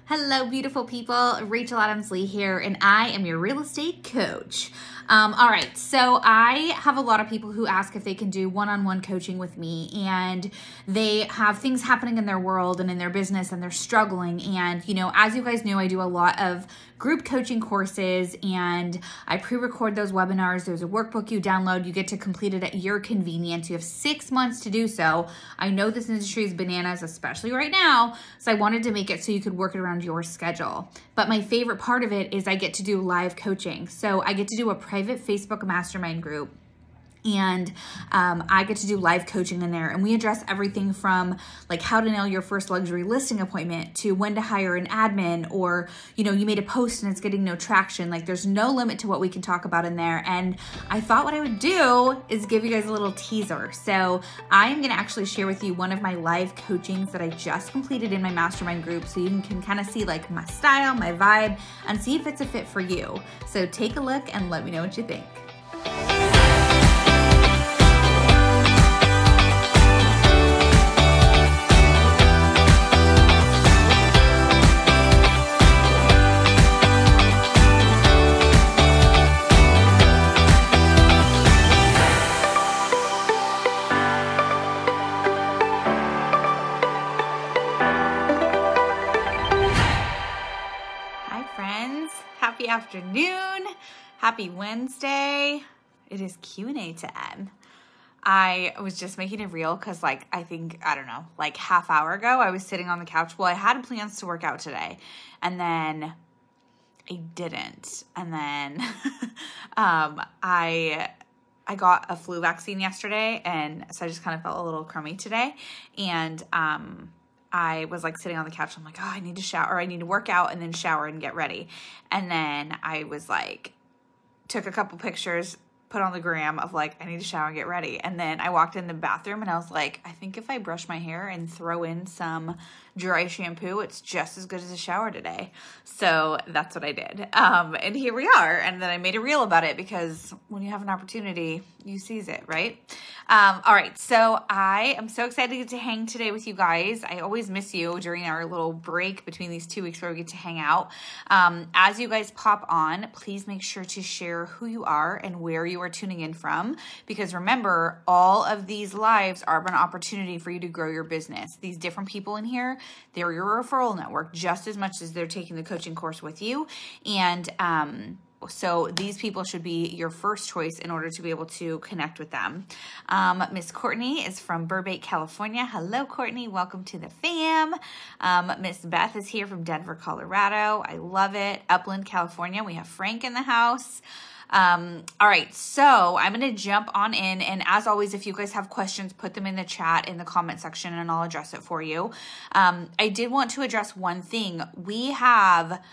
Hello, beautiful people. Rachel Adams-Lee here, and I am your real estate coach. All right, so I have a lot of people who ask if they can do one-on-one coaching with me, and they have things happening in their world and in their business, and they're struggling. And, you know, as you guys know, I do a lot of group coaching courses, and I pre-record those webinars. There's a workbook you download. You get to complete it at your convenience. You have 6 months to do so. I know this industry is bananas, especially right now, so I wanted to make it so you could work it around your schedule. But my favorite part of it is I get to do live coaching. So I get to do a private Facebook mastermind group, and I get to do live coaching in there, and we address everything from like how to nail your first luxury listing appointment to when to hire an admin, or you know, you made a post and it's getting no traction. Like, there's no limit to what we can talk about in there. And I thought what I would do is give you guys a little teaser. So I am going to actually share with you one of my live coachings that I just completed in my mastermind group, so you can kind of see like my style, my vibe, and see if it's a fit for you. So take a look and let me know what you think. Happy afternoon. Happy Wednesday. It is Q&A time. I was just making a reel because I don't know, like half hour ago, I was sitting on the couch. Well, I had plans to work out today, and then I didn't. And then I got a flu vaccine yesterday, and so I just kind of felt a little crummy today. And I was like sitting on the couch. I'm like, oh, I need to shower, or I need to work out and then shower and get ready. And then I was like, took a couple pictures, put on the gram of like, I need to shower and get ready. And then I walked in the bathroom and I was like, I think if I brush my hair and throw in some dry shampoo, it's just as good as a shower today. So that's what I did. And here we are. And then I made a reel about it because when you have an opportunity, you seize it, right? All right. So I am so excited to hang today with you guys. I always miss you during our little break between these 2 weeks where we get to hang out. As you guys pop on, please make sure to share who you are and where you are tuning in from, because remember, all of these lives are an opportunity for you to grow your business. These different people in here, they're your referral network just as much as they're taking the coaching course with you. And so these people should be your first choice in order to be able to connect with them. Miss Courtney is from Burbank, California. Hello, Courtney. Welcome to the fam. Miss Beth is here from Denver, Colorado. I love it. Upland, California. We have Frank in the house. All right, so I'm going to jump on in, and as always, if you guys have questions, put them in the chat in the comment section and I'll address it for you. I did want to address one thing. We have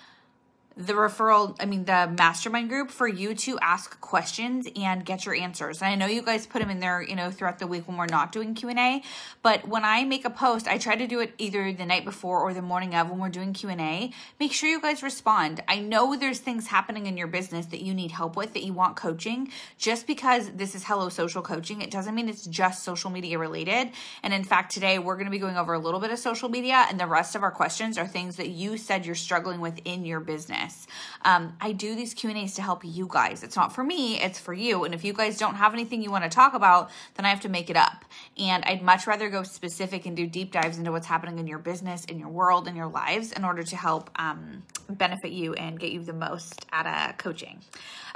the mastermind group for you to ask questions and get your answers. And I know you guys put them in there, you know, throughout the week when we're not doing Q&A, but when I make a post, I try to do it either the night before or the morning of when we're doing Q&A. Make sure you guys respond. I know there's things happening in your business that you need help with, that you want coaching. Just because this is Hello Social Coaching, it doesn't mean it's just social media related. And in fact, today we're going to be going over a little bit of social media, and the rest of our questions are things that you said you're struggling with in your business. I do these Q&As to help you guys. It's not for me, it's for you. And if you guys don't have anything you want to talk about, then I have to make it up. And I'd much rather go specific and do deep dives into what's happening in your business, in your world, in your lives, in order to help benefit you and get you the most out of coaching.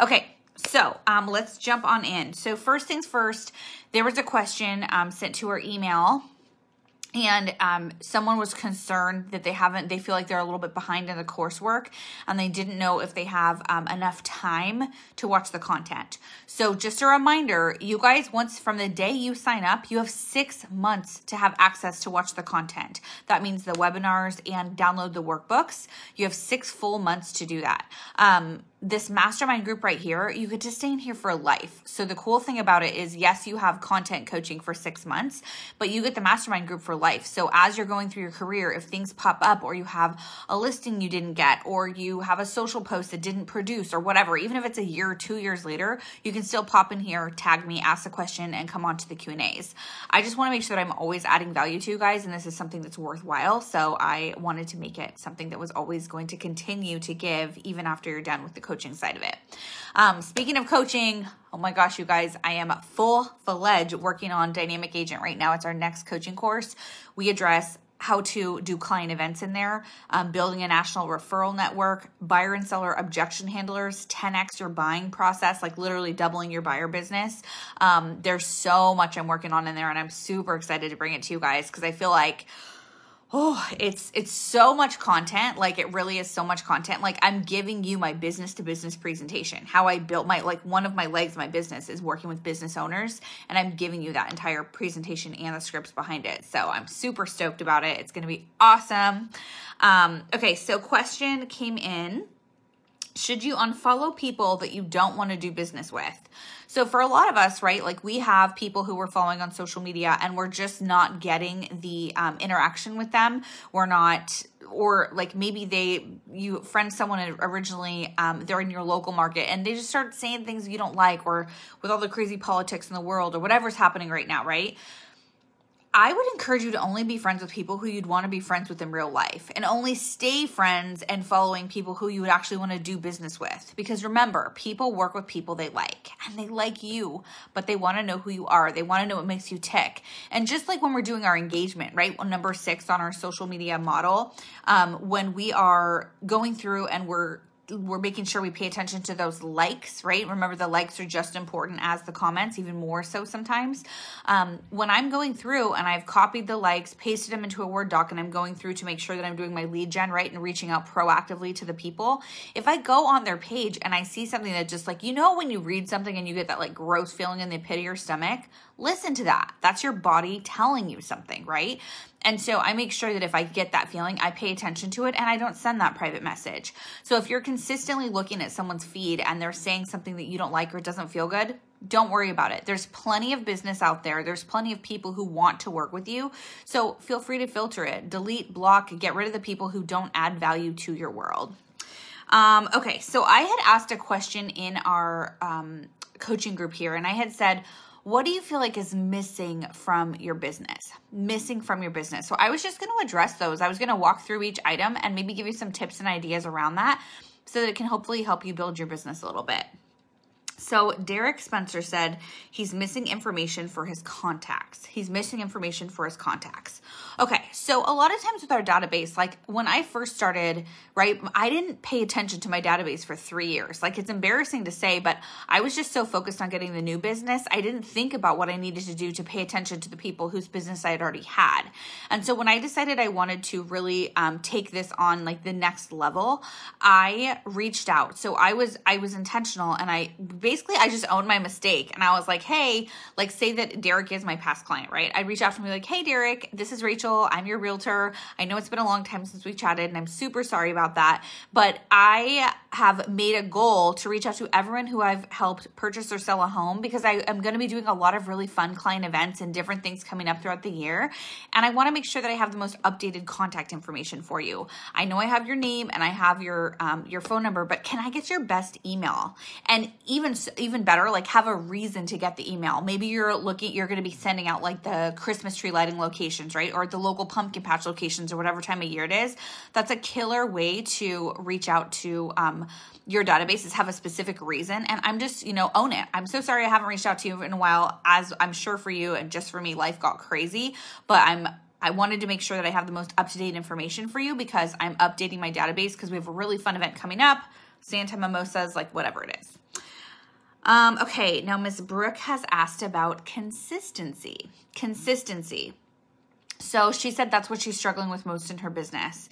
Okay. So let's jump on in. So first things first, there was a question sent to our email. And someone was concerned that they feel like they're a little bit behind in the coursework, and they didn't know if they have enough time to watch the content. So just a reminder, you guys, once from the day you sign up, you have 6 months to have access to watch the content. That means the webinars and download the workbooks. You have 6 full months to do that. this mastermind group right here, you get to stay in here for life. So the cool thing about it is, yes, you have content coaching for 6 months, but you get the mastermind group for life. So as you're going through your career, if things pop up or you have a listing you didn't get, or you have a social post that didn't produce or whatever, even if it's a year or 2 years later, you can still pop in here, tag me, ask a question, and come on to the Q&As. I just want to make sure that I'm always adding value to you guys, and this is something that's worthwhile. So I wanted to make it something that was always going to continue to give even after you're done with the coaching side of it. Speaking of coaching, oh my gosh, you guys, I am full-fledged working on Dynamic Agent right now. It's our next coaching course. We address how to do client events in there, building a national referral network, buyer and seller objection handlers, 10x your buying process, like literally doubling your buyer business. There's so much I'm working on in there, and I'm super excited to bring it to you guys because I feel like, it's so much content. Like, it really is so much content. Like, I'm giving you my business to business presentation. How I built one of my legs of my business is working with business owners, and I'm giving you that entire presentation and the scripts behind it. So I'm super stoked about it. It's going to be awesome. Okay. So question came in. Should you unfollow people that you don't want to do business with? So for a lot of us, right, like we have people who we're following on social media and we're just not getting the interaction with them. We're not, or like maybe you friend someone originally, they're in your local market and they just start saying things you don't like, or with all the crazy politics in the world or whatever's happening right now, right? I would encourage you to only be friends with people who you'd want to be friends with in real life, and only stay friends and following people who you would actually want to do business with. Because remember, people work with people they like, and they like you, but they want to know who you are. They want to know what makes you tick. And just like when we're doing our engagement, right? Number 6 on our social media model, when we are going through and we're making sure we pay attention to those likes, right? Remember, the likes are just important as the comments, even more so sometimes. When I'm going through and I've copied the likes, pasted them into a Word doc, and I'm going through to make sure that I'm doing my lead gen right and reaching out proactively to the people, if I go on their page and I see something that just like, when you read something and you get that like gross feeling in the pit of your stomach, listen to that. That's your body telling you something, right? And so I make sure that if I get that feeling, I pay attention to it and I don't send that private message. So if you're consistently looking at someone's feed and they're saying something that you don't like or it doesn't feel good, don't worry about it. There's plenty of business out there. There's plenty of people who want to work with you. So feel free to filter it, delete, block, get rid of the people who don't add value to your world. Okay, so I had asked a question in our coaching group here, and I had said, what do you feel like is missing from your business? Missing from your business. So I was just going to address those. I was going to walk through each item and maybe give you some tips and ideas around that so that it can hopefully help you build your business a little bit. So Derek Spencer said he's missing information for his contacts. He's missing information for his contacts. Okay, so a lot of times with our database, like when I first started, right, I didn't pay attention to my database for 3 years. Like, it's embarrassing to say, but I was just so focused on getting the new business, I didn't think about what I needed to do to pay attention to the people whose business I had already had. And so when I decided I wanted to really take this on like the next level, I reached out. So I was intentional, and I just owned my mistake. And I was like, hey, like say that Derek is my past client, right? I'd reach out to him and be like, hey, Derek, this is Rachel. I'm your realtor. I know it's been a long time since we chatted and I'm super sorry about that. But I have made a goal to reach out to everyone who I've helped purchase or sell a home, because I am going to be doing a lot of really fun client events and different things coming up throughout the year. And I want to make sure that I have the most updated contact information for you. I know I have your name and I have your phone number, but can I get your best email? And even better, like have a reason to get the email. Maybe you're going to be sending out like the Christmas tree lighting locations, right? Or the local pumpkin patch locations, or whatever time of year it is. That's a killer way to reach out to your database, is have a specific reason. And I'm just, own it. I'm so sorry I haven't reached out to you in a while, as I'm sure for you and just for me, life got crazy, but I wanted to make sure that I have the most up-to-date information for you, because I'm updating my database because we have a really fun event coming up, Santa mimosas, like whatever it is. Okay, now Miss Brooke has asked about consistency. So she said that's what she's struggling with most in her business.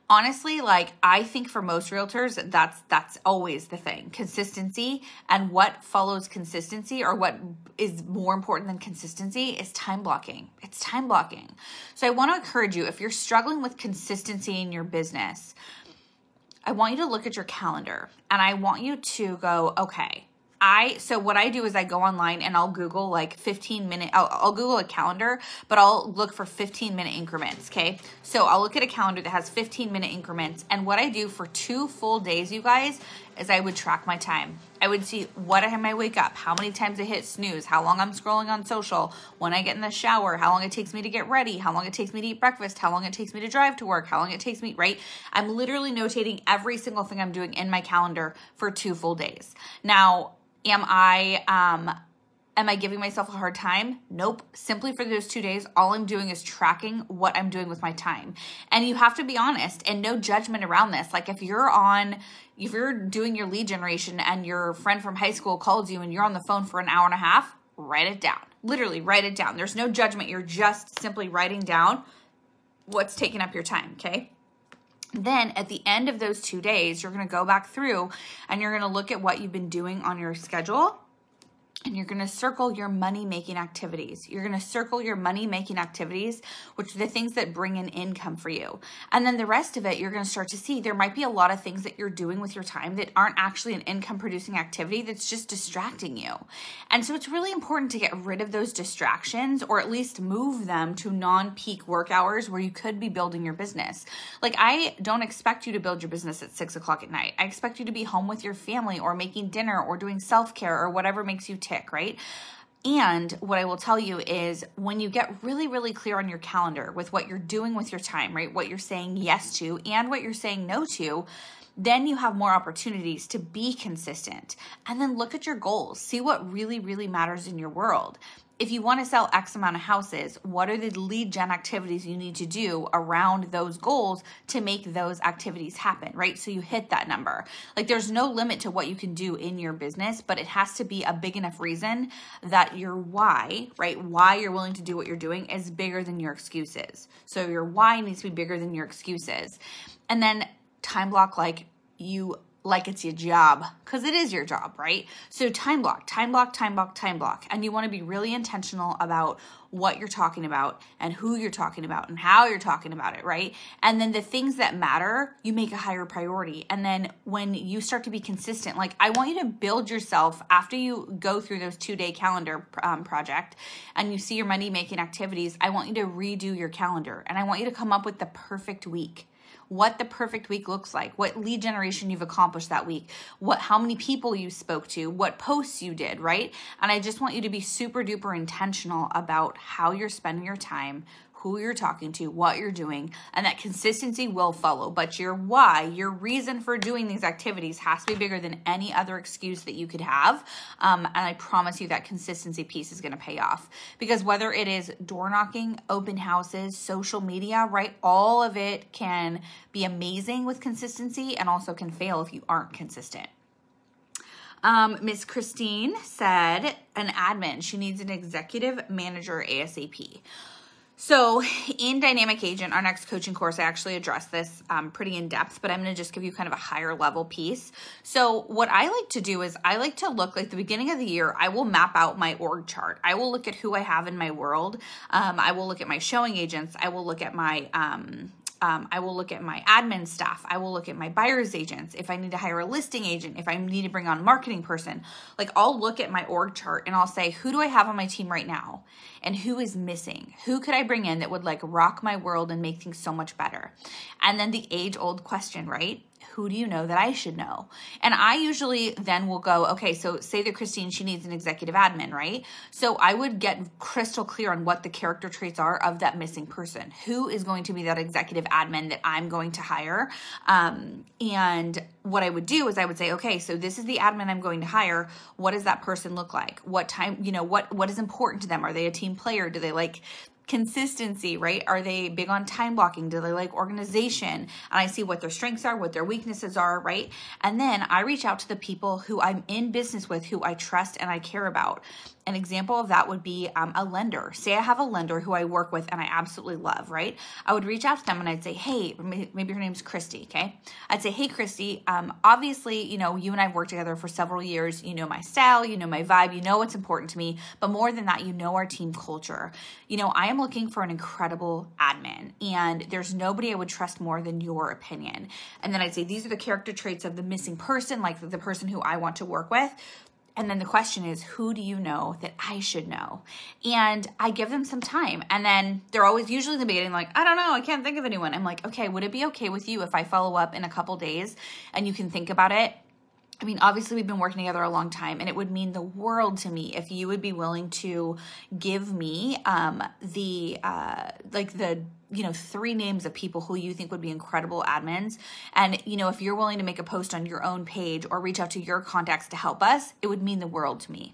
Honestly, like I think for most realtors, that's always the thing, consistency. And what follows consistency, or what is more important than consistency, is time blocking. It's time blocking. So I want to encourage you, if you're struggling with consistency in your business, I want you to look at your calendar and I want you to go, okay, so what I do is I go online and I'll Google like 15-minute, I'll Google a calendar, but I'll look for 15-minute increments, okay? So I'll look at a calendar that has 15-minute increments, and what I do for 2 full days, you guys, is I would track my time. I would see what time I wake up, how many times I hit snooze, how long I'm scrolling on social, when I get in the shower, how long it takes me to get ready, how long it takes me to eat breakfast, how long it takes me to drive to work, how long it takes me, right? I'm literally notating every single thing I'm doing in my calendar for 2 full days. Now, am I giving myself a hard time? Nope. Simply for those 2 days, all I'm doing is tracking what I'm doing with my time. And you have to be honest and no judgment around this. Like if you're doing your lead generation and your friend from high school calls you and you're on the phone for an hour and a half, write it down. Literally write it down. There's no judgment. You're just simply writing down what's taking up your time, okay? Then at the end of those 2 days, you're going to go back through and you're going to look at what you've been doing on your schedule, and you're going to circle your money-making activities. You're going to circle your money-making activities, which are the things that bring in income for you. And then the rest of it, you're going to start to see there might be a lot of things that you're doing with your time that aren't actually an income-producing activity that's just distracting you. And so it's really important to get rid of those distractions, or at least move them to non-peak work hours where you could be building your business. Like I don't expect you to build your business at 6 o'clock at night. I expect you to be home with your family or making dinner or doing self-care or whatever makes you tick, right? And what I will tell you is when you get really, really clear on your calendar with what you're doing with your time, right? What you're saying yes to and what you're saying no to, then you have more opportunities to be consistent. And then look at your goals. See what really, really matters in your world. If you want to sell X amount of houses, what are the lead gen activities you need to do around those goals to make those activities happen, right? So you hit that number. Like there's no limit to what you can do in your business, but it has to be a big enough reason that your why, right? Why you're willing to do what you're doing is bigger than your excuses. So your why needs to be bigger than your excuses. And then time block like it's your job, because it is your job, right? So time block. And you want to be really intentional about what you're talking about and who you're talking about and how you're talking about it, right? And then the things that matter, you make a higher priority. And then when you start to be consistent, like I want you to build yourself after you go through those 2-day calendar project and you see your money-making activities, I want you to redo your calendar and I want you to come up with the perfect week. What the perfect week looks like, what lead generation you've accomplished that week, how many people you spoke to, what posts you did, right? And I just want you to be super duper intentional about how you're spending your time, who you're talking to, what you're doing, and that consistency will follow. But your why, your reason for doing these activities has to be bigger than any other excuse that you could have. And I promise you that consistency piece is going to pay off. Because whether it is door knocking, open houses, social media, right? All of it can be amazing with consistency and also can fail if you aren't consistent. Miss Christine said an admin, she needs an executive manager ASAP. So in Dynamic Agent, our next coaching course, I actually address this pretty in depth, but I'm going to just give you kind of a higher level piece. So what I like to do is I like to look like the beginning of the year, I will map out my org chart. I will look at who I have in my world. I will look at my showing agents. I will look at my admin staff. I will look at my buyer's agents. If I need to hire a listing agent, if I need to bring on a marketing person, like I'll look at my org chart and I'll say, who do I have on my team right now? And who is missing? Who could I bring in that would like rock my world and make things so much better? And then the age-old question, right? Who do you know that I should know? And I usually then will go, okay, so say that Christine, she needs an executive admin, right? So I would get crystal clear on what the character traits are of that missing person. Who is going to be that executive admin that I'm going to hire? And what I would do is I would say, okay, so this is the admin I'm going to hire. What does that person look like? What time, what is important to them? Are they a team player? Do they like consistency, right? Are they big on time blocking? Do they like organization? And I see what their strengths are, what their weaknesses are, right? And then I reach out to the people who I'm in business with, who I trust and I care about. an example of that would be a lender. Say I have a lender who I work with and I absolutely love, right? I would reach out to them and I'd say, hey, maybe her name's Christy, okay? I'd say, hey, Christy, obviously, you and I've worked together for several years. You know my style, you know my vibe, you know what's important to me, but more than that, you know our team culture. I am looking for an incredible admin, and there's nobody I would trust more than your opinion. And then I'd say, these are the character traits of the missing person, like the person who I want to work with. And then the question is, who do you know that I should know? And I give them some time. And then they're always usually in the beginning like, I don't know, I can't think of anyone. I'm like, okay, would it be okay with you if I follow up in a couple days and you can think about it? I mean, obviously we've been working together a long time, and it would mean the world to me if you would be willing to give me the 3 names of people who you think would be incredible admins. And, if you're willing to make a post on your own page or reach out to your contacts to help us, it would mean the world to me.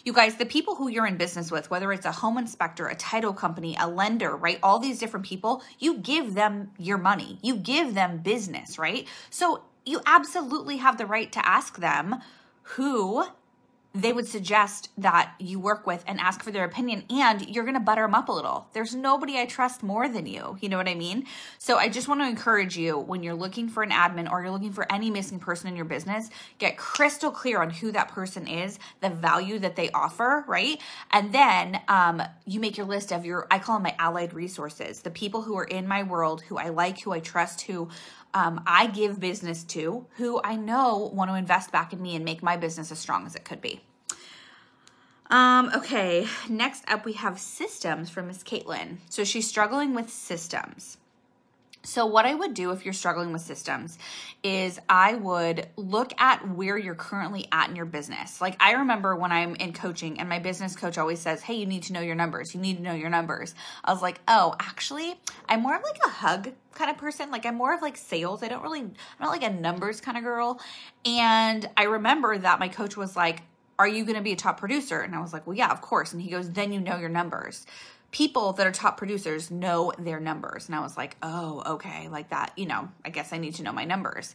You guys, the people who you're in business with, whether it's a home inspector, a title company, a lender, right? All these different people, you give them your money. You give them business, right? So you absolutely have the right to ask them who they would suggest that you work with and ask for their opinion, and you're going to butter them up a little. There's nobody I trust more than you. You know what I mean? So I just want to encourage you, when you're looking for an admin or you're looking for any missing person in your business, get crystal clear on who that person is, the value that they offer, right? And then you make your list of I call them my allied resources, the people who are in my world, who I like, who I trust, who I give business to, who I know want to invest back in me and make my business as strong as it could be. Okay, next up we have systems from Miss Caitlin. So she's struggling with systems. So what I would do if you're struggling with systems is I would look at where you're currently at in your business. Like I remember when I'm in coaching and my business coach always says, hey, you need to know your numbers. You need to know your numbers. I was like, oh, actually, I'm more of like a hug kind of person. Like I'm more of like sales. I'm not like a numbers kind of girl. And I remember that my coach was like, are you going to be a top producer? And I was like, well, yeah, of course. And he goes, then you know your numbers. People that are top producers know their numbers. And I was like, oh, okay, like that, I guess I need to know my numbers.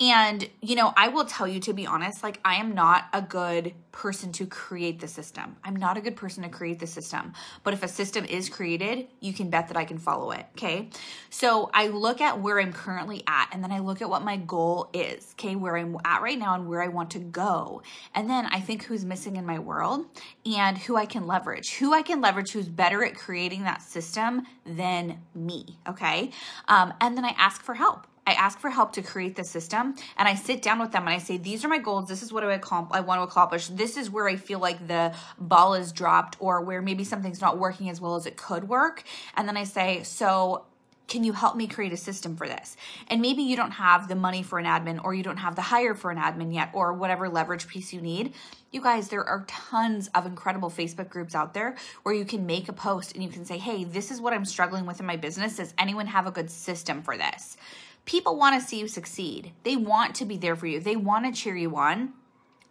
And, I will tell you, to be honest, like I am not a good person to create the system. I'm not a good person to create the system. But if a system is created, you can bet that I can follow it, okay? So I look at where I'm currently at, and then I look at what my goal is, okay? Where I'm at right now and where I want to go. And then I think who's missing in my world and who I can leverage. Who's better at creating that system than me, okay? And then I ask for help. I ask for help to create the system, and I sit down with them and I say, these are my goals. This is what I want to accomplish. This is where I feel like the ball is dropped, or where maybe something's not working as well as it could work. And then I say, so can you help me create a system for this? And maybe you don't have the money for an admin, or you don't have the hire for an admin yet, or whatever leverage piece you need. You guys, there are tons of incredible Facebook groups out there where you can make a post and you can say, hey, this is what I'm struggling with in my business. Does anyone have a good system for this? People want to see you succeed. They want to be there for you. They want to cheer you on.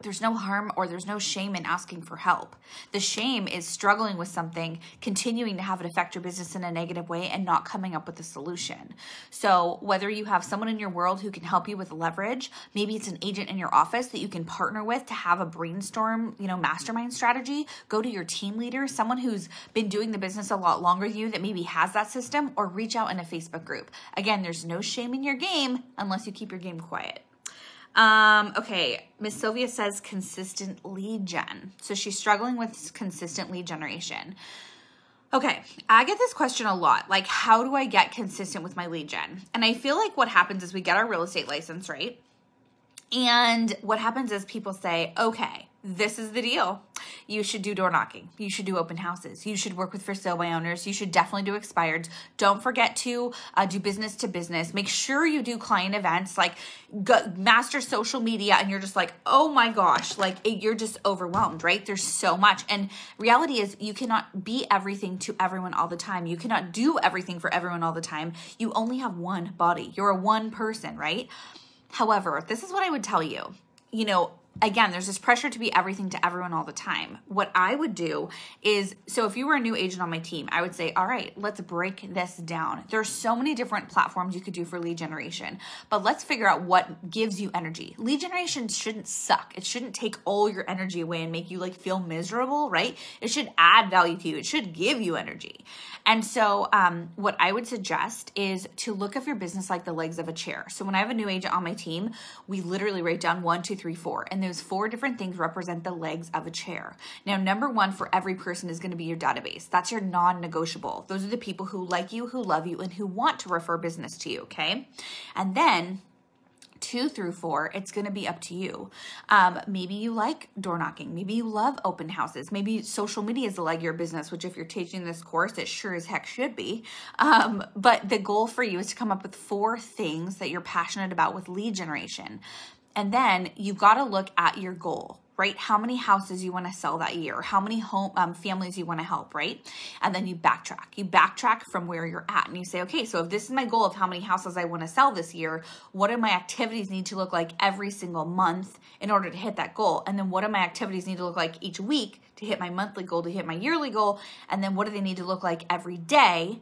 There's no harm or there's no shame in asking for help. The shame is struggling with something, continuing to have it affect your business in a negative way and not coming up with a solution. So whether you have someone in your world who can help you with leverage, maybe it's an agent in your office that you can partner with to have a brainstorm, mastermind strategy, go to your team leader, someone who's been doing the business a lot longer than you that maybe has that system, or reach out in a Facebook group. Again, there's no shame in your game unless you keep your game quiet. Okay, Miss Sylvia says consistent lead gen. So she's struggling with consistent lead generation. Okay, I get this question a lot. Like, how do I get consistent with my lead gen? And I feel like what happens is we get our real estate license, right? And what happens is people say, okay, this is the deal. You should do door knocking. You should do open houses. You should work with for sale by owners. You should definitely do expireds. Don't forget to do business to business. Make sure you do client events, like master social media. And you're just like, oh my gosh, you're just overwhelmed, right? There's so much. And reality is you cannot be everything to everyone all the time. You cannot do everything for everyone all the time. You only have one body. You're a one person, right? However, this is what I would tell you. again, there's this pressure to be everything to everyone all the time. What I would do is, so if you were a new agent on my team, I would say, all right, let's break this down. There's so many different platforms you could do for lead generation, but let's figure out what gives you energy. Lead generation shouldn't suck. It shouldn't take all your energy away and make you like feel miserable, right? It should add value to you. It should give you energy. And so what I would suggest is to look at your business like the legs of a chair. So when I have a new agent on my team, we literally write down 1, 2, 3, 4, and those 4 different things represent the legs of a chair. Now, number 1 for every person is going to be your database. That's your non-negotiable. Those are the people who like you, who love you, and who want to refer business to you, okay? And then 2 through 4, it's going to be up to you. Maybe you like door knocking. Maybe you love open houses. Maybe social media is the leg of your business, which if you're teaching this course, it sure as heck should be. But the goal for you is to come up with 4 things that you're passionate about with lead generation. And then you've got to look at your goal, right? How many houses you want to sell that year, how many families you want to help, right? And then you backtrack. You backtrack from where you're at and you say, okay, so if this is my goal of how many houses I want to sell this year, what do my activities need to look like every single month in order to hit that goal? And then what do my activities need to look like each week to hit my monthly goal, to hit my yearly goal? And then what do they need to look like every day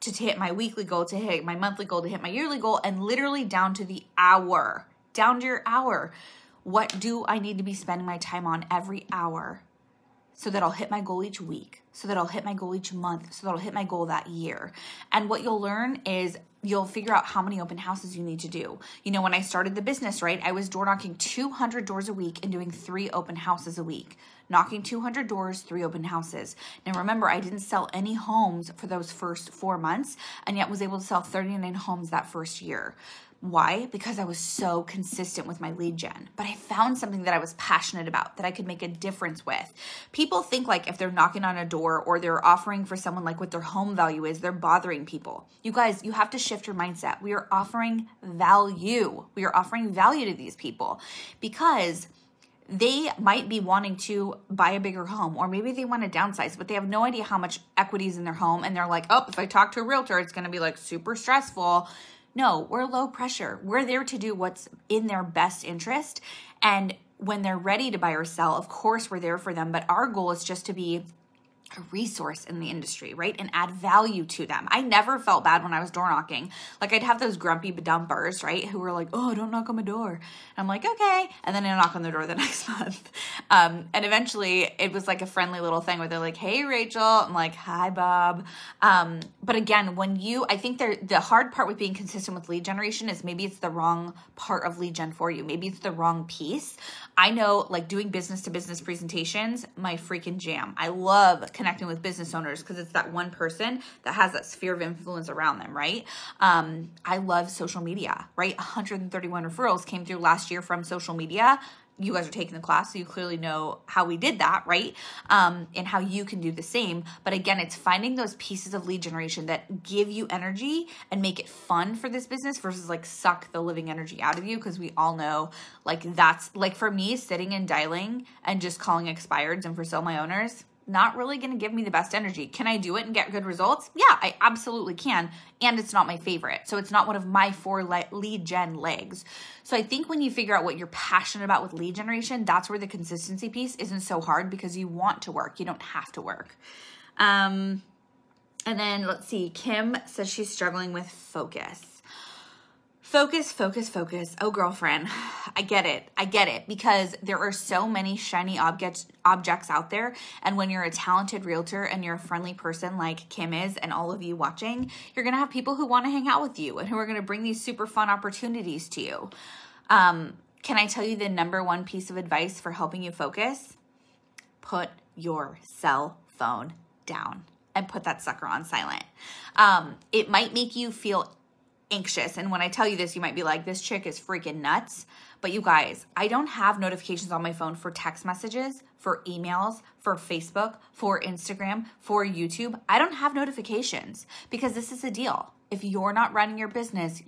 to hit my weekly goal, to hit my monthly goal, to hit my yearly goal, and literally down to the hour, down to your hour. What do I need to be spending my time on every hour so that I'll hit my goal each week, so that I'll hit my goal each month, so that I'll hit my goal that year? And what you'll learn is you'll figure out how many open houses you need to do. You know, when I started the business, right, I was door knocking 200 doors a week and doing 3 open houses a week. Knocking 200 doors, 3 open houses. Now remember, I didn't sell any homes for those first 4 months and yet was able to sell 39 homes that first year. Why? Because I was so consistent with my lead gen. But I found something that I was passionate about, that I could make a difference with. People think like if they're knocking on a door or they're offering for someone like what their home value is, they're bothering people. You guys, you have to shift your mindset. We are offering value. We are offering value to these people because they might be wanting to buy a bigger home, or maybe they want to downsize, but they have no idea how much equity is in their home. And they're like, oh, if I talk to a realtor, it's going to be like super stressful. No, we're low pressure. We're there to do what's in their best interest. And when they're ready to buy or sell, of course, we're there for them. But our goal is just to be a resource in the industry, right? And add value to them. I never felt bad when I was door knocking. Like I'd have those grumpy dumpers, right? Who were like, oh, don't knock on my door. And I'm like, okay. And then I knock on the door the next month. And eventually it was like a friendly little thing where they're like, hey, Rachel. I'm like, hi, Bob. But again, I think the hard part with being consistent with lead generation is maybe it's the wrong part of lead gen for you. Maybe it's the wrong piece. I know like doing business to business presentations, my freaking jam. I love connecting with business owners because it's that one person that has that sphere of influence around them, right? I love social media, right? 131 referrals came through last year from social media. You guys are taking the class, so you clearly know how we did that, right? And how you can do the same. But again, it's finding those pieces of lead generation that give you energy and make it fun for this business versus like suck the living energy out of you. Because we all know like that's like for me, sitting and dialing and just calling expireds and for sale my owners, not really going to give me the best energy. Can I do it and get good results? Yeah, I absolutely can. And it's not my favorite. So it's not one of my 4 lead gen legs. So I think when you figure out what you're passionate about with lead generation, that's where the consistency piece isn't so hard because you want to work. You don't have to work. And then let's see. Kim says she's struggling with focus. Focus. Oh, girlfriend, I get it because there are so many shiny objects out there. And when you're a talented realtor and you're a friendly person like Kim is and all of you watching, you're going to have people who want to hang out with you and who are going to bring these super fun opportunities to you. Can I tell you the number 1 piece of advice for helping you focus? Put your cell phone down and put that sucker on silent. It might make you feel anxious. And when I tell you this, you might be like, this chick is freaking nuts. But you guys, I don't have notifications on my phone for text messages, for emails, for Facebook, for Instagram, for YouTube. I don't have notifications because this is the deal. If you're not running your business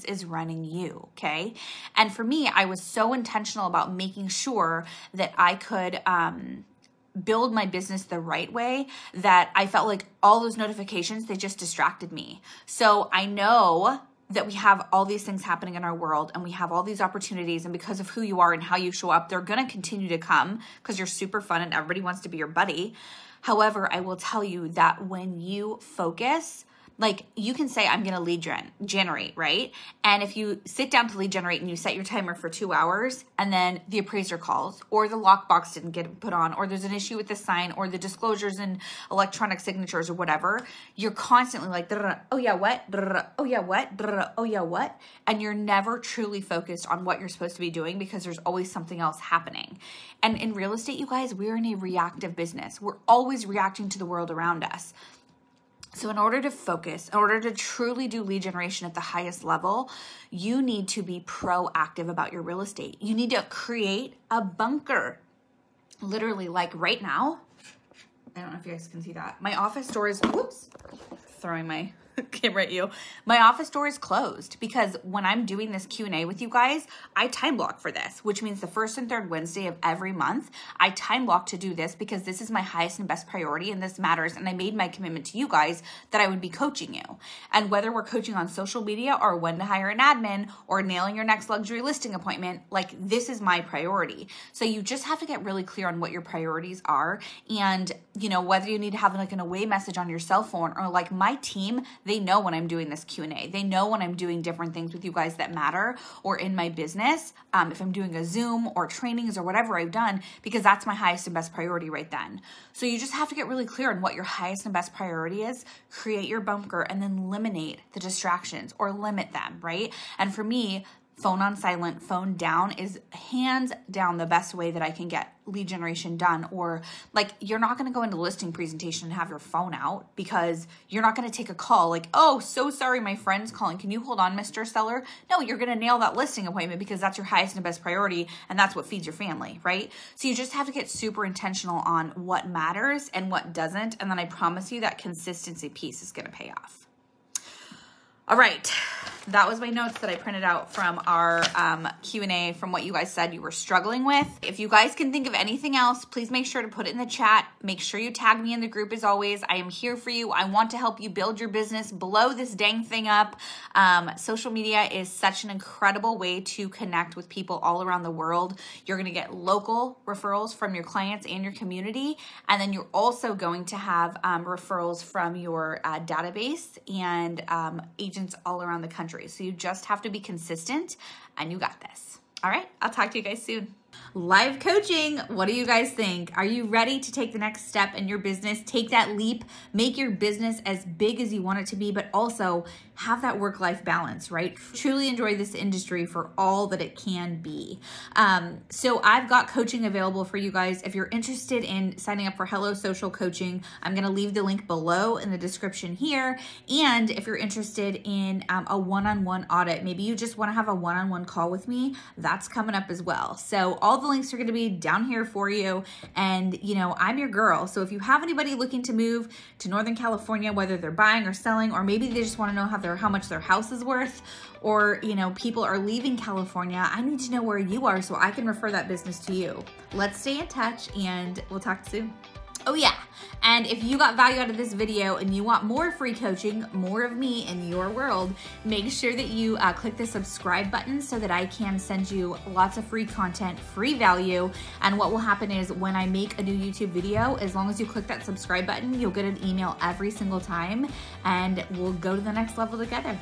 is running you, okay? And for me, I was so intentional about making sure that I could build my business the right way that I felt like all those notifications, they just distracted me. So I know that we have all these things happening in our world and we have all these opportunities, and because of who you are and how you show up, they're going to continue to come because you're super fun and everybody wants to be your buddy. However, I will tell you that when you focus, like you can say, I'm going to lead generate, right? And if you sit down to lead generate and you set your timer for 2 hours and then the appraiser calls or the lockbox didn't get put on or there's an issue with the sign or the disclosures and electronic signatures or whatever, you're constantly like, oh yeah, what? Oh yeah, what? Oh yeah, what? And you're never truly focused on what you're supposed to be doing because there's always something else happening. And in real estate, you guys, we're in a reactive business. We're always reacting to the world around us. So in order to focus, in order to truly do lead generation at the highest level, you need to be proactive about your real estate. You need to create a bunker. Literally, like right now, I don't know if you guys can see that. My office door is, whoops, throwing my camera at you. My office door is closed because when I'm doing this Q&A with you guys, I time block for this, which means the first and third Wednesday of every month, I time block to do this because this is my highest and best priority and this matters. And I made my commitment to you guys that I would be coaching you. And whether we're coaching on social media or when to hire an admin or nailing your next luxury listing appointment, like this is my priority. So you just have to get really clear on what your priorities are. And you know, whether you need to have like an away message on your cell phone or like my team, they know when I'm doing this Q&A. They know when I'm doing different things with you guys that matter or in my business, if I'm doing a Zoom or trainings or whatever I've done, because that's my highest and best priority right then. So you just have to get really clear on what your highest and best priority is, create your bunker, and then eliminate the distractions or limit them, right? And for me, phone on silent, phone down is hands down the best way that I can get lead generation done. Or like, you're not going to go into listing presentation and have your phone out because you're not going to take a call like, oh, so sorry, my friend's calling. Can you hold on, Mr. Seller? No, you're going to nail that listing appointment because that's your highest and best priority. And that's what feeds your family, right? So you just have to get super intentional on what matters and what doesn't. And then I promise you that consistency piece is going to pay off. All right, that was my notes that I printed out from our Q&A from what you guys said you were struggling with. If you guys can think of anything else, please make sure to put it in the chat. Make sure you tag me in the group as always. I am here for you. I want to help you build your business, blow this dang thing up. Social media is such an incredible way to connect with people all around the world. You're gonna get local referrals from your clients and your community. And then you're also going to have referrals from your database and agents all around the country. So you just have to be consistent and you got this. All right, I'll talk to you guys soon. Live coaching. What do you guys think? Are you ready to take the next step in your business? Take that leap, make your business as big as you want it to be, but also have that work-life balance, right? Truly enjoy this industry for all that it can be. So I've got coaching available for you guys. If you're interested in signing up for Hello Social Coaching, I'm going to leave the link below in the description here. And if you're interested in a one-on-one audit, maybe you just want to have a one-on-one call with me, that's coming up as well. So all the links are going to be down here for you. And, you know, I'm your girl. So if you have anybody looking to move to Northern California, whether they're buying or selling, or maybe they just want to know how much their house is worth, or, you know, people are leaving California, I need to know where you are so I can refer that business to you. Let's stay in touch and we'll talk soon. Oh yeah, and if you got value out of this video and you want more free coaching, more of me in your world, make sure that you click the subscribe button so that I can send you lots of free content, free value. And what will happen is when I make a new YouTube video, as long as you click that subscribe button, you'll get an email every single time and we'll go to the next level together.